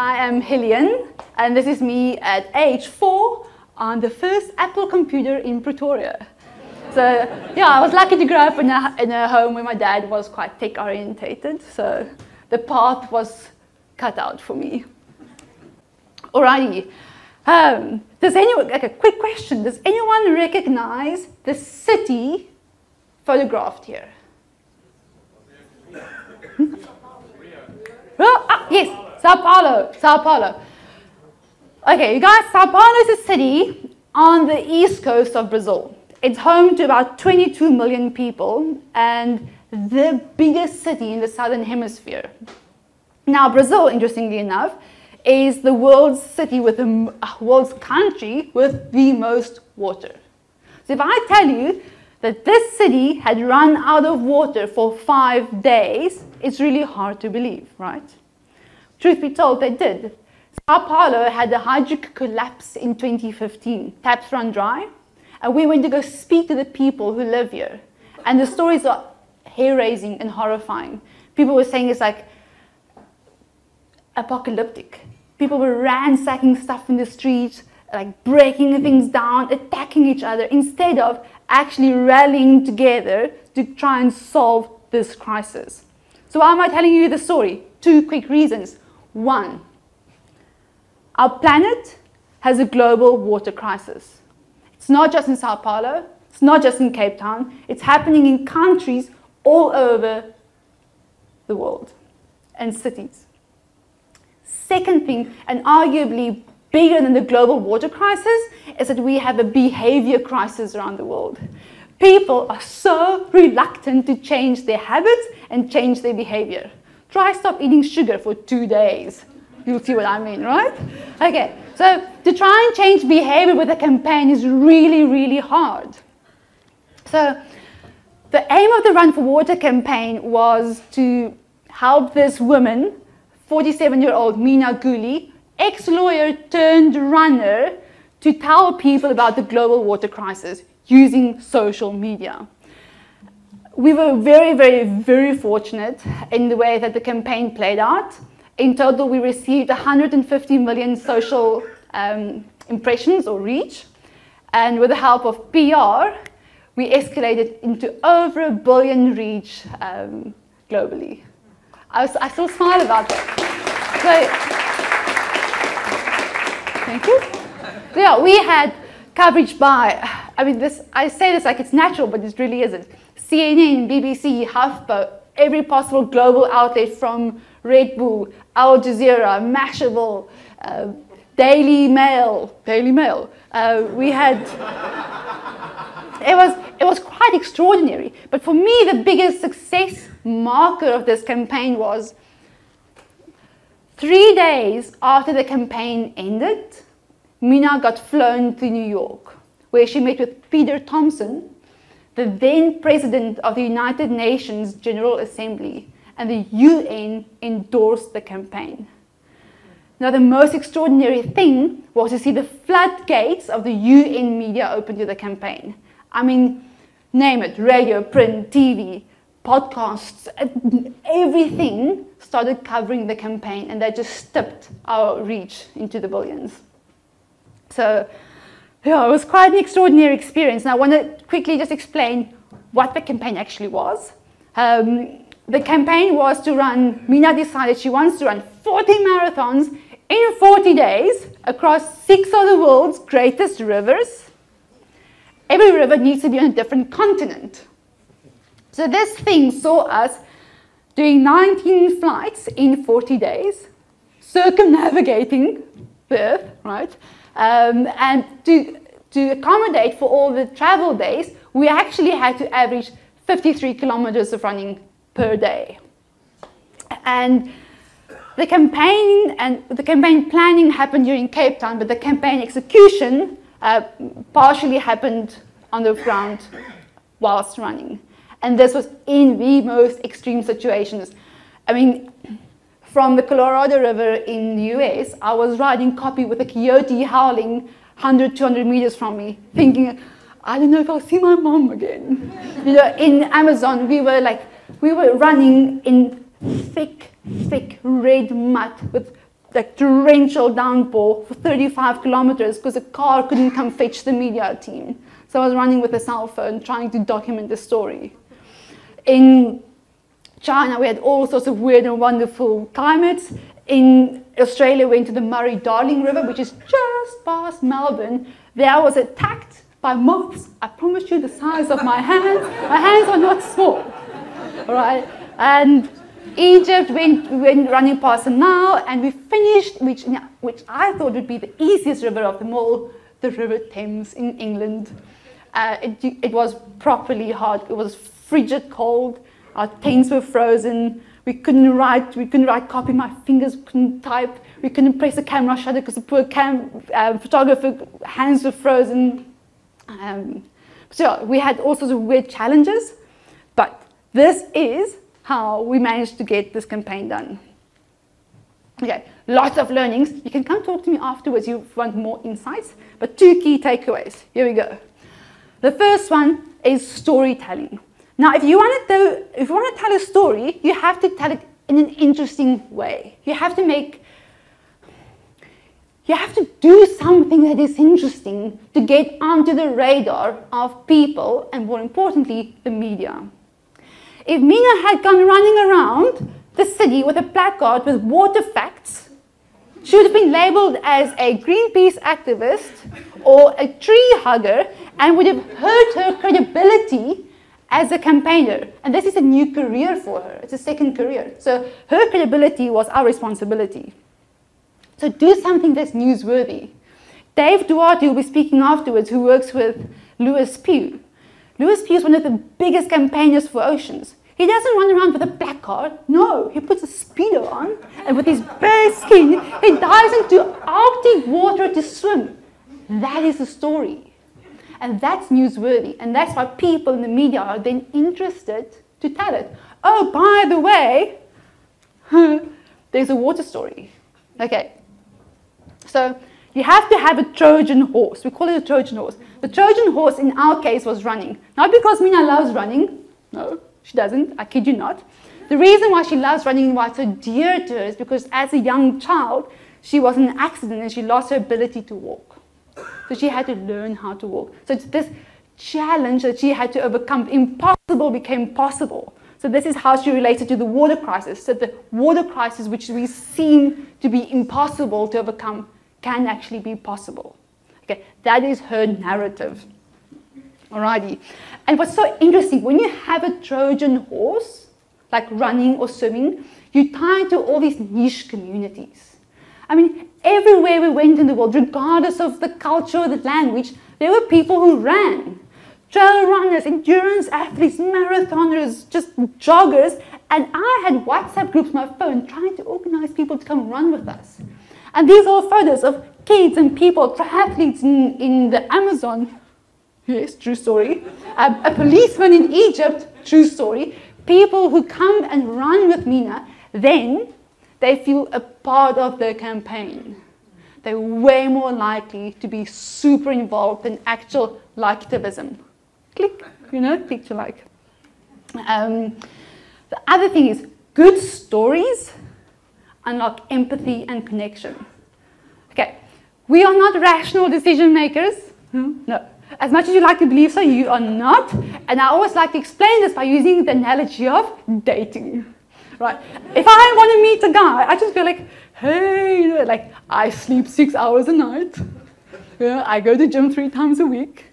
I am Hillian, and this is me at age 4 on the first Apple computer in Pretoria. So yeah, I was lucky to grow up in a home where my dad was quite tech orientated, so the path was cut out for me. Alrighty, okay, quick question. Does anyone recognize the city photographed here? Yes, Sao Paulo. Okay, you guys, Sao Paulo is a city on the east coast of Brazil. It's home to about 22 million people and the biggest city in the southern hemisphere. Now, Brazil, interestingly enough, is the world's world's country with the most water. So if I tell you that this city had run out of water for 5 days, it's really hard to believe, right? Truth be told, they did. Sao Paulo had a hydraulic collapse in 2015. Taps run dry. And we went to go speak to the people who live here. And the stories are hair-raising and horrifying. People were saying it's like apocalyptic. People were ransacking stuff in the streets, like breaking things down, attacking each other, instead of actually rallying together to try and solve this crisis. So why am I telling you the story? 2 quick reasons. 1, our planet has a global water crisis. It's not just in Sao Paulo, it's not just in Cape Town, it's happening in countries all over the world and cities. Second thing, and arguably bigger than the global water crisis, is that we have a behavior crisis around the world. People are so reluctant to change their habits and change their behavior. Try stop eating sugar for 2 days. You'll see what I mean, right? Okay, so to try and change behavior with a campaign is really, really hard. So the aim of the Run for Water campaign was to help this woman, 47-year-old Mina Guli, ex-lawyer turned runner, to tell people about the global water crisis using social media. We were very, very, very fortunate in the way that the campaign played out. In total, we received 150 million social impressions or reach. And with the help of PR, we escalated into over 1 billion reach globally. I still smile about that. So, thank you. So yeah, we had coverage by, I say this like it's natural, but it really isn't. CNN, BBC, HuffPo, every possible global outlet from Red Bull, Al Jazeera, Mashable, Daily Mail. We had, it was quite extraordinary. But for me, the biggest success marker of this campaign was 3 days after the campaign ended, Mina got flown to New York, where she met with Peter Thompson, the then president of the United Nations General Assembly, and the UN endorsed the campaign. Now, the most extraordinary thing was to see the floodgates of the UN media open to the campaign. I mean, name it, radio, print, TV, podcasts, everything started covering the campaign, and that just tipped our reach into the billions. So, yeah, it was quite an extraordinary experience. Now, I want to quickly just explain what the campaign actually was. The campaign was to run, Mina decided she wants to run 40 marathons in 40 days across 6 of the world's greatest rivers. Every river needs to be on a different continent. So this thing saw us doing 19 flights in 40 days, circumnavigating the Earth, right? And to accommodate for all the travel days, we actually had to average 53 kilometers of running per day. And the campaign planning happened during Cape Town, but the campaign execution partially happened on the ground whilst running. And this was in the most extreme situations. I mean, from the Colorado River in the US, I was riding copy with a coyote howling 100, 200 meters from me, thinking, I don't know if I'll see my mom again. You know, in Amazon, we were running in thick red mud with like torrential downpour for 35 kilometers because a car couldn't come fetch the media team. So I was running with a cell phone trying to document the story. In China, we had all sorts of weird and wonderful climates. In Australia, we went to the Murray-Darling River, which is just past Melbourne. There I was attacked by moths. I promise you the size of my hands. My hands are not small. All right? And Egypt, we went running past the Nile, and we finished, which I thought would be the easiest river of them all, the River Thames in England. It was properly hot. It was frigid cold. Our tents were frozen. We couldn't write copy. My fingers couldn't type. We couldn't press the camera shutter because the poor photographer hands were frozen. So we had all sorts of weird challenges, but this is how we managed to get this campaign done. Okay, lots of learnings. You can come talk to me afterwards if you want more insights, but 2 key takeaways. Here we go. The first one is storytelling. Now, if you want to tell a story, you have to tell it in an interesting way. You have to do something that is interesting to get onto the radar of people and, more importantly, the media. If Mina had gone running around the city with a placard with water facts, she would have been labeled as a Greenpeace activist or a tree hugger and would have hurt her credibility as a campaigner. And this is a new career for her. It's a second career. So her credibility was our responsibility. So do something that's newsworthy. Dave Duarte, who will be speaking afterwards, who works with Lewis Pugh. Lewis Pugh is one of the biggest campaigners for oceans. He doesn't run around with a placard. No, he puts a Speedo on, and with his bare skin, he dives into Arctic water to swim. That is the story. And that's newsworthy. And that's why people in the media are then interested to tell it. Oh, by the way, there's a water story. Okay. So you have to have a Trojan horse. We call it a Trojan horse. The Trojan horse in our case was running. Not because Mina loves running. No, she doesn't. I kid you not. The reason why she loves running and why it's so dear to her is because as a young child, she was in an accident and she lost her ability to walk. So she had to learn how to walk. So it's this challenge that she had to overcome. Impossible became possible. So this is how she related to the water crisis. So the water crisis, which we seem to be impossible to overcome, can actually be possible. Okay, that is her narrative. Alrighty. And what's so interesting, when you have a Trojan horse, like running or swimming, you tie into all these niche communities. I mean, everywhere we went in the world, regardless of the culture or the language, there were people who ran. Trail runners, endurance athletes, marathoners, just joggers. And I had WhatsApp groups on my phone trying to organize people to come run with us. And these are photos of kids and people, triathletes in the Amazon. Yes, true story. A policeman in Egypt, true story. People who come and run with Mina, then they feel a part of the campaign. They're way more likely to be super involved than actual liketivism. Click, click to like. The other thing is good stories unlock empathy and connection. Okay, we are not rational decision makers. No. As much as you like to believe so, you are not. And I always like to explain this by using the analogy of dating. Right? If I want to meet a guy, I just feel like, hey, like I sleep 6 hours a night. I go to the gym 3 times a week.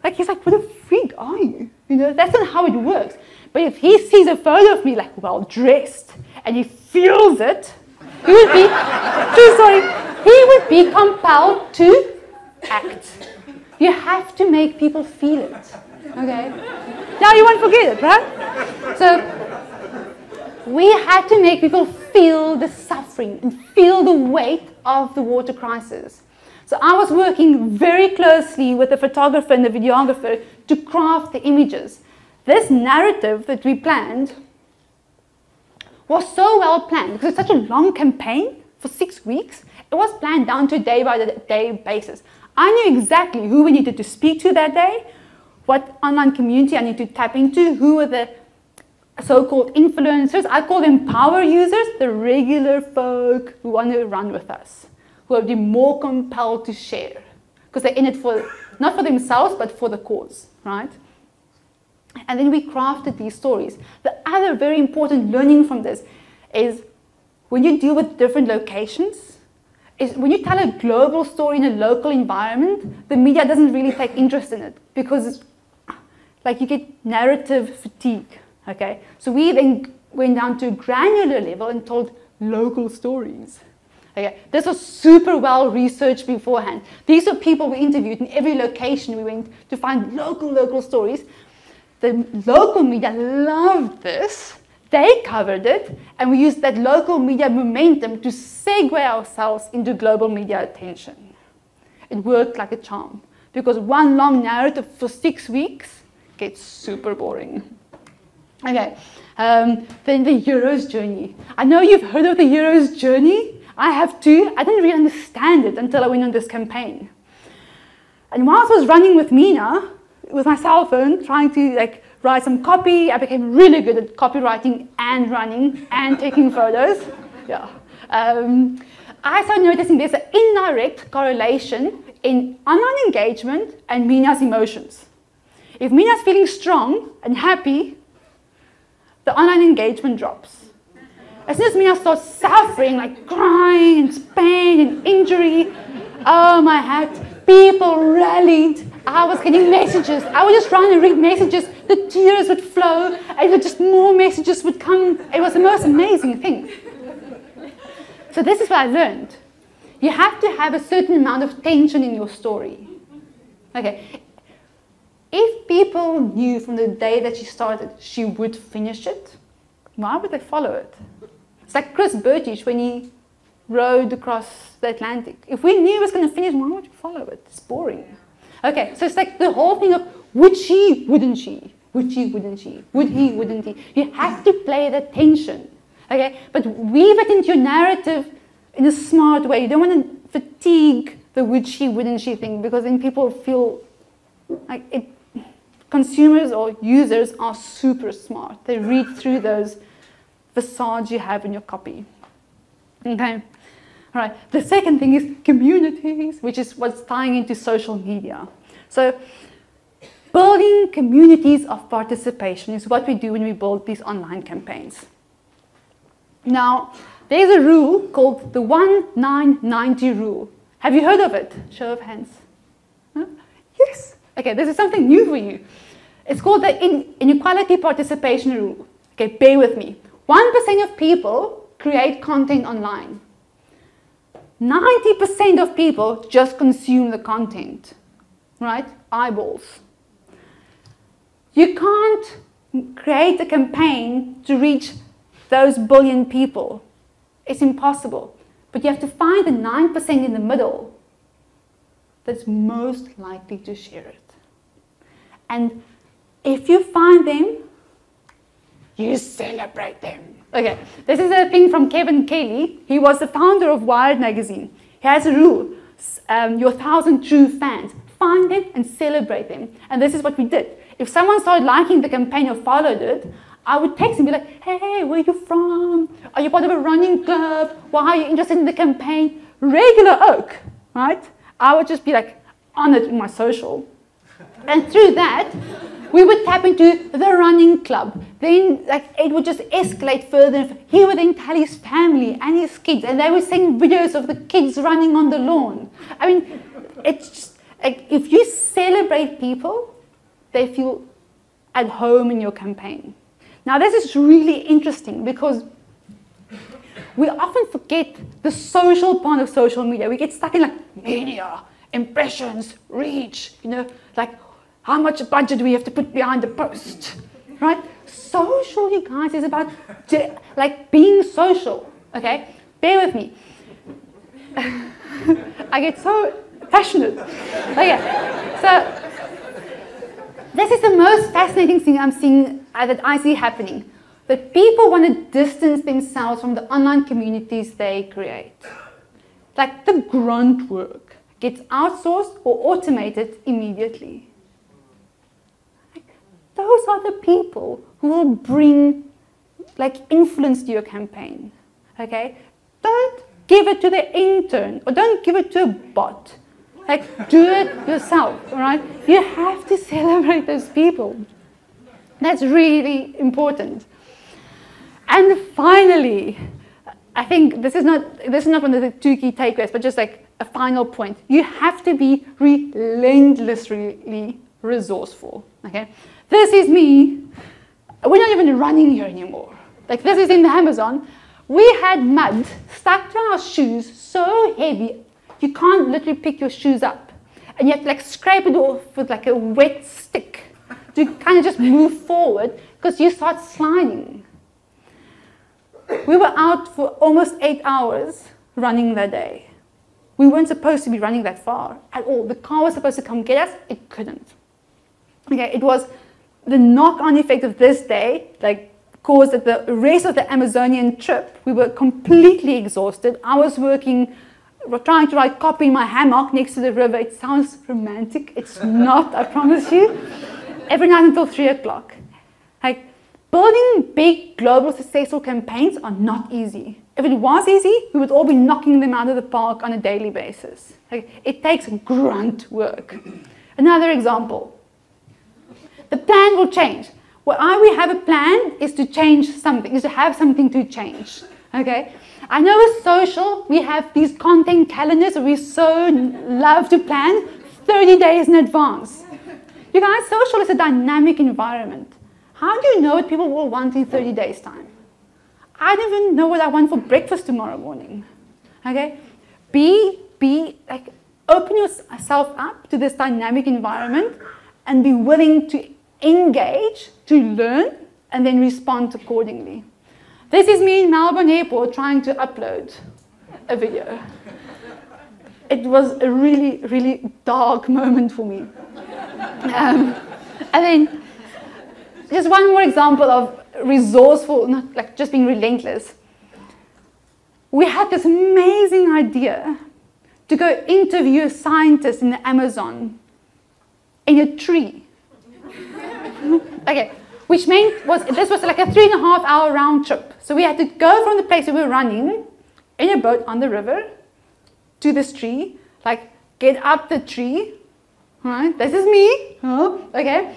Like he's like, what a freak are you? That's not how it works. But if he sees a photo of me like well dressed and he feels it, he would be, he would be compelled to act. You have to make people feel it. Okay? Now you won't forget it, right? So we had to make people feel the suffering and feel the weight of the water crisis. So I was working very closely with the photographer and the videographer to craft the images. This narrative that we planned was so well planned because it's such a long campaign for 6 weeks. It was planned down to a day-by-day basis. I knew exactly who we needed to speak to that day, what online community I needed to tap into, who were the so-called influencers. I call them power users, the regular folk who want to run with us, who will be more compelled to share, because they're in it for, not for themselves, but for the cause, right? And then we crafted these stories. The other very important learning from this is when you deal with different locations, is when you tell a global story in a local environment, the media doesn't really take interest in it because like you get narrative fatigue, okay? So we then went down to a granular level and told local stories. Okay, this was super well researched beforehand. These were people we interviewed in every location we went to find local stories. The local media loved this. They covered it, and we used that local media momentum to segue ourselves into global media attention. It worked like a charm, because one long narrative for 6 weeks gets super boring. Okay, then the hero's journey. I know you've heard of the hero's journey. I have too. I didn't really understand it until I went on this campaign. And whilst I was running with Mina, with my cell phone, trying to write some copy, I became really good at copywriting and running and taking photos. Yeah. I started noticing there's an indirect correlation in online engagement and Mina's emotions. If Mina's feeling strong and happy, the online engagement drops. As soon as Mina starts suffering, like crying and pain and injury, oh my hat, people rallied. I was getting messages. I would just run and read messages. The tears would flow, and just more messages would come. It was the most amazing thing. So this is what I learned. You have to have a certain amount of tension in your story. Okay. If people knew from the day that she started she would finish it, why would they follow it? It's like Chris Burtish when he rowed across the Atlantic. If we knew he was going to finish, why would you follow it? It's boring. Okay, so it's like the whole thing of would she, wouldn't she? Would she, wouldn't she? Would he, wouldn't he? You have to play the tension. Okay, but weave it into your narrative in a smart way. You don't want to fatigue the would she, wouldn't she thing, because then people feel like it. Consumers or users are super smart. They read through those facades you have in your copy. Okay, all right. The second thing is communities, which is what's tying into social media. So building communities of participation is what we do when we build these online campaigns. Now, there's a rule called the 1-9-90 rule. Have you heard of it? Show of hands. Huh? Yes. Okay, this is something new for you. It's called the inequality participation rule. Okay, bear with me. 1% of people create content online. 90% of people just consume the content, right? Eyeballs. You can't create a campaign to reach those billion people. It's impossible. But you have to find the 9% in the middle that's most likely to share it. And if you find them, you celebrate them. Okay, this is a thing from Kevin Kelly. He was the founder of Wired magazine. He has a rule, your 1,000 true fans. Find them and celebrate them. And this is what we did. If someone started liking the campaign or followed it, I would text and be like, hey, where are you from? Are you part of a running club? Why are you interested in the campaign? Regular oak, right? I would just be like on it in my social. And through that, we would tap into the running club. Then it would just escalate further. He would then tell his family and his kids, and they would send videos of the kids running on the lawn. I mean, it's just, if you celebrate people, they feel at home in your campaign. Now, this is really interesting because we often forget the social part of social media. We get stuck in media, impressions, reach, how much budget do we have to put behind the post, right? Social, you guys, is about being social, okay? Bear with me. I get so passionate. Okay, so this is the most fascinating thing I'm seeing, that I see happening. That people want to distance themselves from the online communities they create. Like the grunt work gets outsourced or automated immediately. Those are the people who will bring influence your campaign. Okay? Don't give it to the intern or don't give it to a bot. Do it yourself, all right? You have to celebrate those people. That's really important. And finally, I think this is not one of the 2 key takeaways, but just a final point. You have to be relentlessly resourceful. Okay? This is me. We're not even running here anymore. This is in the Amazon. We had mud stuck to our shoes so heavy, you can't literally pick your shoes up. And you have to scrape it off with a wet stick to kind of just move forward because you start sliding. We were out for almost 8 hours running that day. We weren't supposed to be running that far at all. The car was supposed to come get us, it couldn't. Okay, it was the knock-on effect of this day, caused that the rest of the Amazonian trip, we were completely exhausted. I was working, trying to write copy in my hammock next to the river. It sounds romantic. It's not, I promise you. Every night until 3 o'clock. Building big, global, successful campaigns are not easy. If it was easy, we would all be knocking them out of the park on a daily basis. It takes grunt work. Another example. The plan will change. Why we have a plan is to change something, is to have something to change. Okay? I know with social, we have these content calendars that we so love to plan 30 days in advance. You guys, social is a dynamic environment. How do you know what people will want in 30 days' time? I don't even know what I want for breakfast tomorrow morning. Okay? Open yourself up to this dynamic environment and be willing to engage, to learn, and then respond accordingly. This is me in Melbourne Airport trying to upload a video. It was a really, really dark moment for me. And then, just one more example of resourceful, not just being relentless. We had this amazing idea to go interview a scientist in the Amazon in a tree. Okay, which meant this was a 3.5 hour round trip. So we had to go from the place we were running in a boat on the river to this tree, get up the tree. All right, this is me. Okay.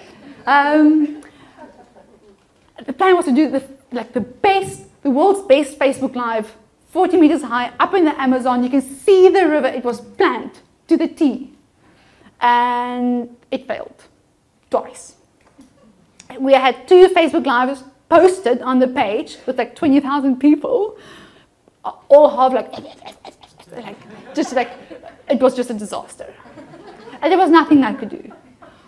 The plan was to do the world's best Facebook Live, 40 meters high, up in the Amazon. You can see the river. It was planned to the T. And it failed twice. We had 2 Facebook Lives posted on the page with 20,000 people, all half it was just a disaster. And there was nothing I could do.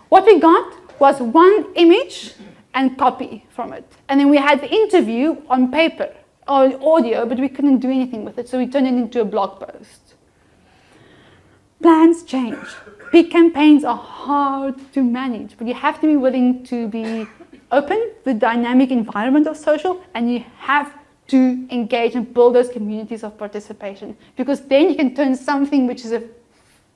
What we got was one image and copy from it. And then we had the interview on paper or audio, but we couldn't do anything with it, so we turned it into a blog post. Plans change. Big campaigns are hard to manage, but you have to be willing to be open to the dynamic environment of social, and you have to engage and build those communities of participation, because then you can turn something which is a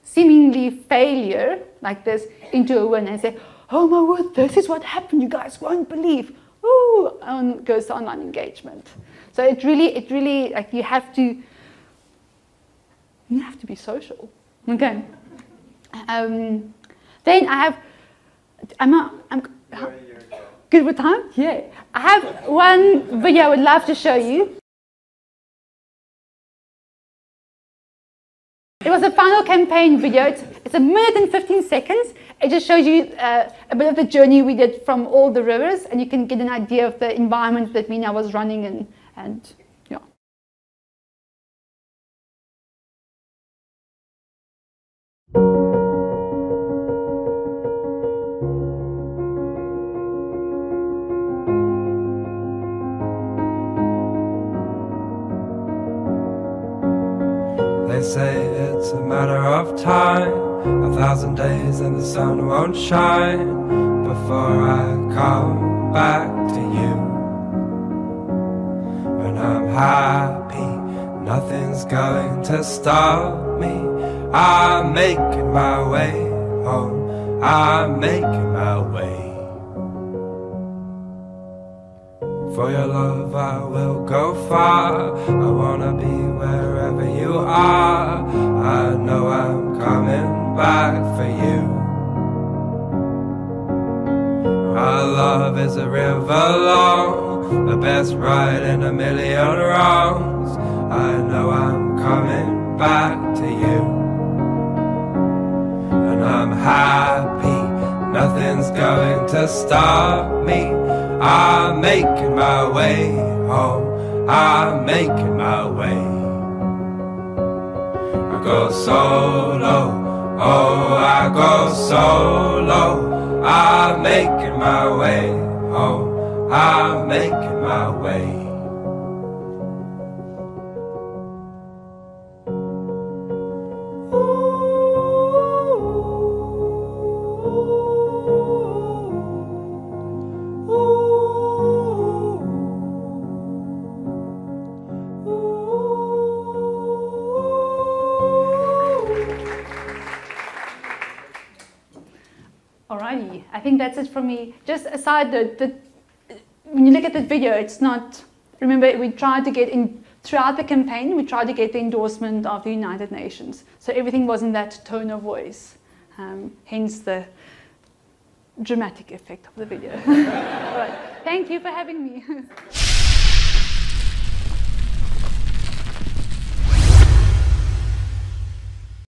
seemingly failure like this into a win and say, oh my word, this is what happened, you guys won't believe. Ooh, and goes to online engagement. So it really you have to be social. Okay. Then I have, I'm good with time? Yeah. I have one video I would love to show you. It was a final campaign video. It's 1 minute and 15 seconds. It just shows you a bit of the journey we did from all the rivers, and you can get an idea of the environment that Mina was running in, and yeah. They say it's a matter of time, 1,000 days and the sun won't shine before I come back to you. When I'm happy, nothing's going to stop me. I'm making my way home, I'm making my way. For your love I will go far. I wanna be wherever you are. I know I'm coming back for you. Our love is a river long, the best ride in a million wrongs. I know I'm coming back to you. And I'm happy, nothing's going to stop me. I'm making my way home, I'm making my way. I go solo, oh I go solo. I'm making my way home, I'm making my way. Alrighty, I think that's it from me. Just aside when you look at the video, it's not, remember we tried to get in, throughout the campaign, we tried to get the endorsement of the United Nations. So everything was in that tone of voice, hence the dramatic effect of the video. Alright, thank you for having me.